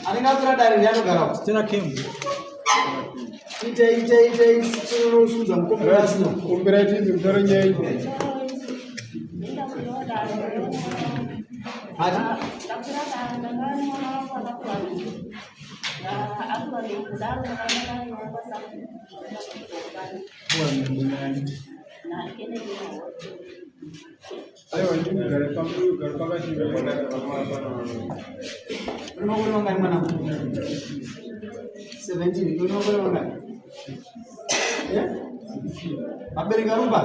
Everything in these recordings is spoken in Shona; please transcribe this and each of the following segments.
Anengapera dari ndinogara tena kemu ite sikurusuza mukombera asino kumbira chizi mtoro nyei ati ayo ndini gare paka chizi unomakore mangai mwana 17 unomakore mangai abereka rumba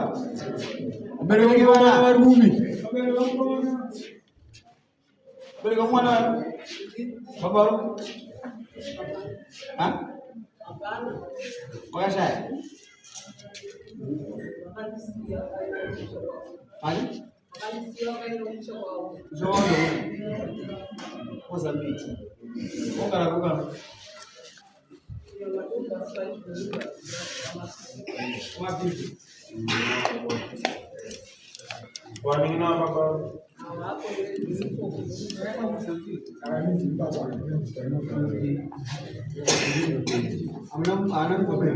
abereka mwana vari kupi abereka mwana babaru wakashaya ani zvondo Mozambique ogara kugara wapi waningina baba ana mkope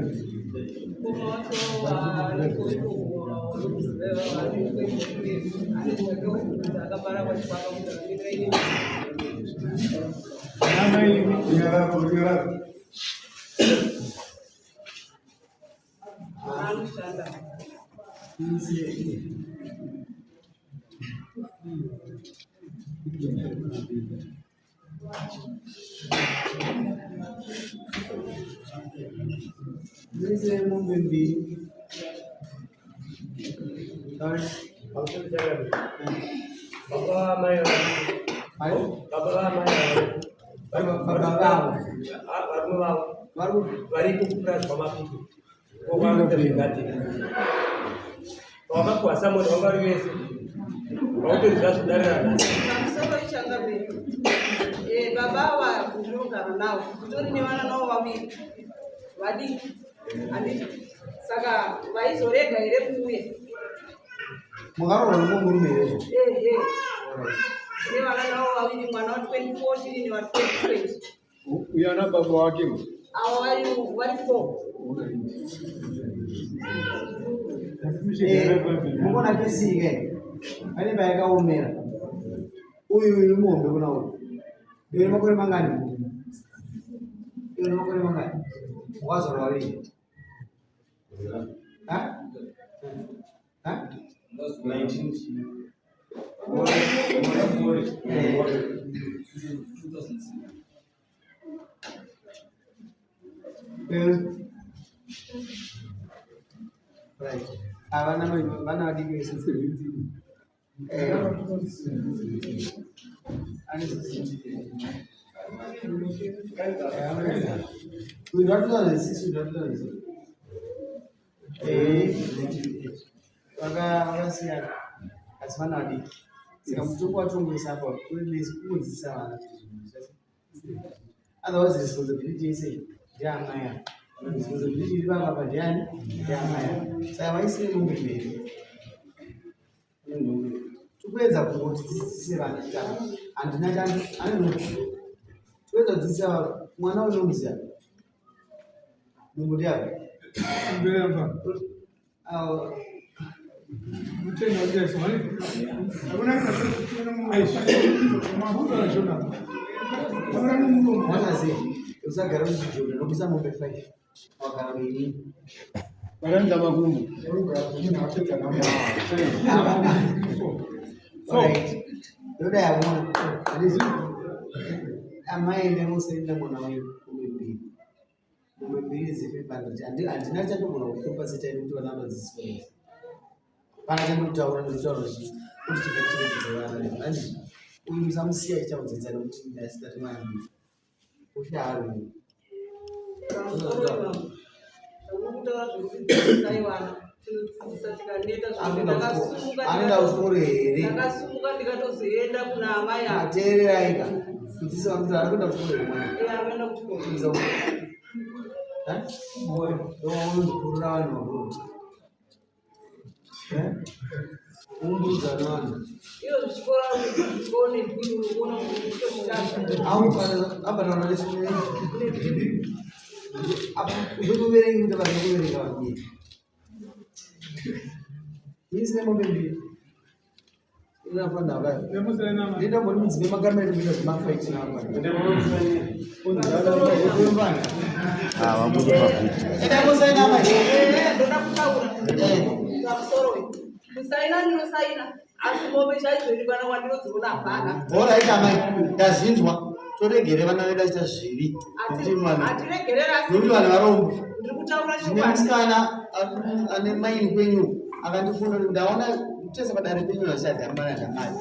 This is moving the Bapa mai baru bari kupras bapa itu. Orang terlibat. Bapa kuasa mau orang biasa. Kau tu sudah saudara. Baba wa kujuka nao. Kuturi ni wana nao wawili. Wadi ani saka vaizorega ere kuuye mugarora nomumurumere ni wana nao wawili mwana wa 24 chini ni wa 20. uyana baba wake Awa wali 4. mukona kisike ani bayaka umera uyu muombe kuna uyu ndio makore mangani ndio makore mangani wazoro wawili 19 right vana vadiki vese vakasiyana asi vana vadiki saka mutombo watongoisa apa kudzidzisa vana otherwise responsibility yese ndeamaya responsibility iri papa ndiani ndeamaya saka vaisire mombe mberi topedza kungoti dzidzise vana handina chano topedza kudzidzisa mwana unomuziva nungu ndiapo usagara muchijoda nokuisa mombe 5 wagara muini vakanza makumbo yoda yavona amaende musaenda mwana mombe mbiri ze500 handina chatogona kukupa setaini kuti vana vadzidziswa pana chandotaura nditaura kuti chikachengetedzavana uyu musamusiya ichaudzidza nokuti ndasitati maambi usharo anoda usoro here ndikatozoenda kuna amai ateereraika kudzidzisa vamuti ari kuenda usoro here unondikurura vanhu vakuru Umbuzanana. Iyo zvikora zvikone kuona kuti Abana leswi ukuverenga kuti vanhu kuverenga vabili. Yisi nemombe inafana vayo. Ndida mboni mudzive makamera kuti mafight namba. Enda musaina mai. ndoda kutaura. Pamusoro. Musaina ndinosaina. Asi mombe chaizviri kana wandinodziona hapana. Bora ita mai ndazinzwa. Toregere vana vedu aita zviri. Atiregerera Nokuti vanhu varombo. ndiri kutaura Ndine musikana ane maini kwenyu akandifunda kuti ndaona tese padare penyu vachadhambana dhamai.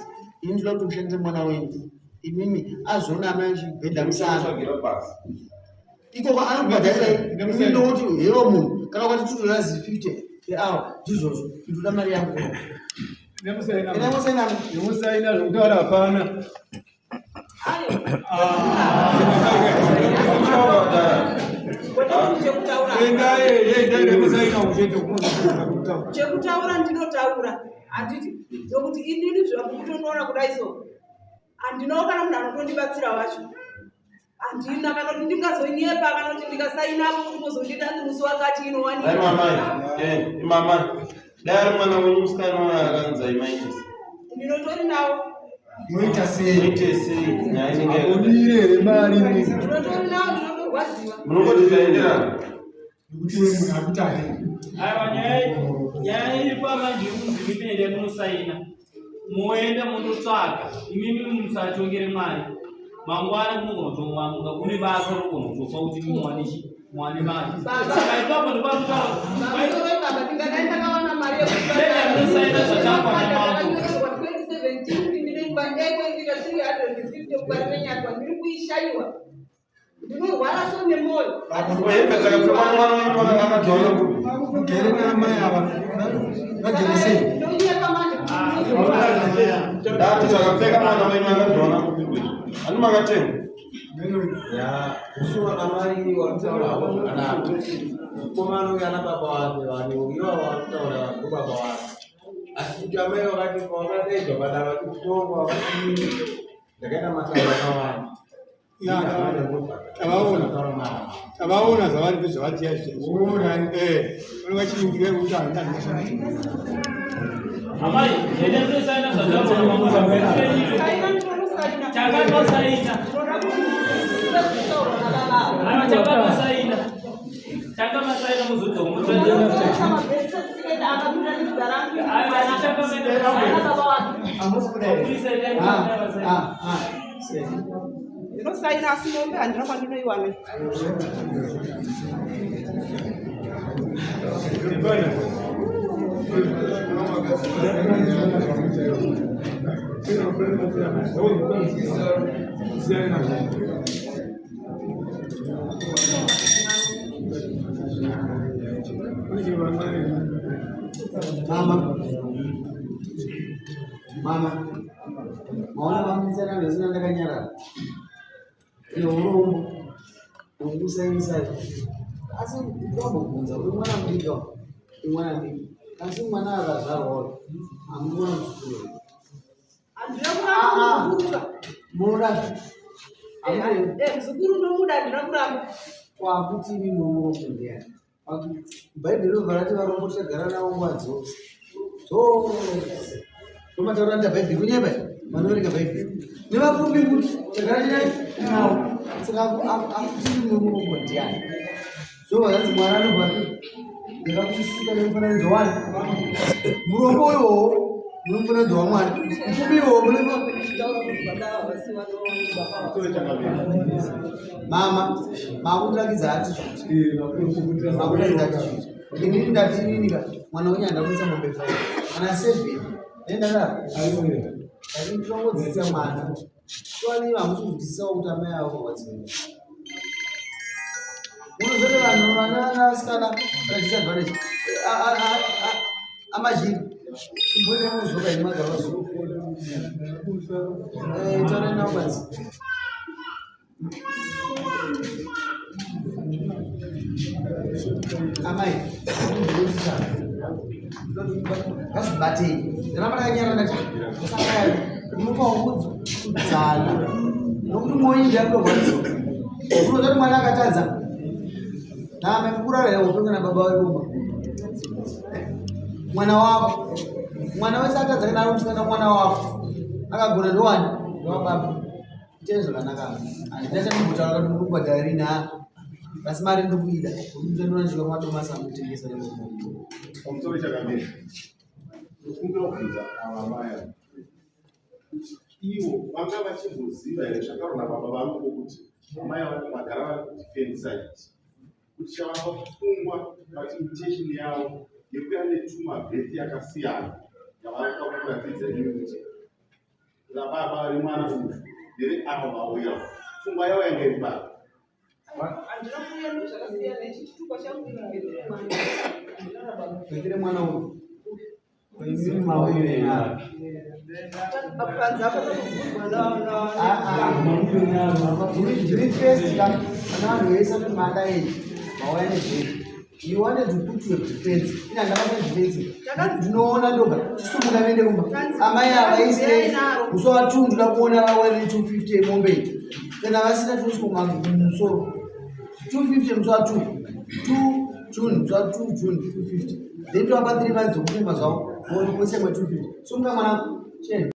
Ini ndinoda kuti ushandise mwana wenyu. Imimi azoona amai achibhedha musana. Ikoko anobhadharira ini ndokuti hero munhu kana kwati tutora zi50 per-hour ndizvozvo ndoda mari yangu. Nemusaina zvokutaura hapana. Chekutaura ndinotaura handiti nokuti inini zvakutondoona kudai so handinawo kana munhu anotondibatsira wacho handina kana kuti ndingazonyepa kana kuti ndikasainapo kuti muzondidani musi wakati Mama, dai mwana wenyu musikana akanzi aimaitisa. ndinotori nawo Muita sei? Akunire mari ni. ndinotori nawo ndinotorwadziwa Munongoti zvaenderana. Kuti wewe munhu akutahe. Aiwa nyaya iri pamanje muzvimipende munosaina muende mundotsvaka imimi musatongere mari mangwana kunogonotomwamuka kune basa rokunotofa kuti mwane mari saka ipapo ndopakutaura baba ndingadai ndakawana mari munosaina zvachakwana mako 2017 ndinekwandekoindika 350 mukati menyatwa ndiri kuishaiwa ndinorwara so nemwoyo Mugere namai ava. Vagere sei? ndonyepa manje Dati zvakapfeka mwana wenyu akadhona kupigwa. Ani makatenga. Ya, kusuwa amari wakutaura hapo kana komano yana baba wake vanhu iwa wakutaura kwa baba wake. Asikujameyo wakati kwa wakati badala kutongo wakati ndakaenda mataura kawani. Tabaona zawadi pesa zawadi yake. Unawachingire utani ndani. amai ende munosaina zvachakanosaina ana chakamasaina ndinosaina asi mombe handina kwandinoiwana Mama, maona vamitsana nezina ndakanyarara. Ino urombo. Ukusainisa. Asi ndobvunza kuti mwana mudiki mwana mudiki. Asi mwana akazvarwa amuna muzukuru. handina kuramba muzukuruka Munoda. muzukuru nomuda handina kuramba Kwakuti ini nomurombo ndiyani. Bhaibheri rinobva rati varombo tichagara navo nguva dzose. Tomataura ndabhaibheri kunyepa vanoverenga bhaibheri. Nevapfumi kuti tagara tinai nawo. Saka akuti nomurombo ndiyani. Zvobva mwana anobva ndakakusika nemufananidzo wani. Murombo iwowo munomufananidzo waMwari. Mupfumi iwowo Mama, makurakidza ati zviti. Makurakidza ati zviti. Inini ndati ininika mwana wenyu handamutsa mombe 5. Kana 7. Nendadaro. Ari ndinongodzidzisa mwana. Kwani vamuchidzidzisawo kuti amai avo kwadziwa. Munozote vanhu vanasikana vachisadvantage. Amazhiri. Chimbone muzoka imagava zuva. Taura nawo basi. Amai, ngazvibatei ndinamana kanyara ndati unopakudzana nokuti moindi yakutorwariso unozati mwana akatadza naamekukura yaupengana baba wekumba mwana wako mwana wese atadza kana arumusana mwana wako akagona ndowani ndowababa itezo kanaka anditachamubhutaura kuti murikubhadharina asi mari ndikuida ndondonachiva madomasi amutengesa pamusoro chakamira kungobvunza ava maya ivo vanga vachimboziva here zvakarona baba vangu kuti amai vagara vari kudefend side kuti chavanga kufungwa painvitation yavo yekuya netumabhethi yakasiyana yavanga kuratidza iwe kuti rababa remwana uyu ndere ava vauya pfungwa yavo yanga iri baba andinokuya nezvakasiyana ichitupa changu kuitire mwana uyu kuimiri mauyoena ndiri first kana vanhu vese kuti madai mauya nezvei you wanted to put your defense ina ndakati defense ndinoona ndoga chisumuka vende kumba amai avaisirei muso watundula kuona vawane 250 mombe kana vasina tusimumusoro 250 muso wa 2 June muso wa 2 June 250 then toapa 3 months okufema zvavo musemwe 250 sunga mwana cheni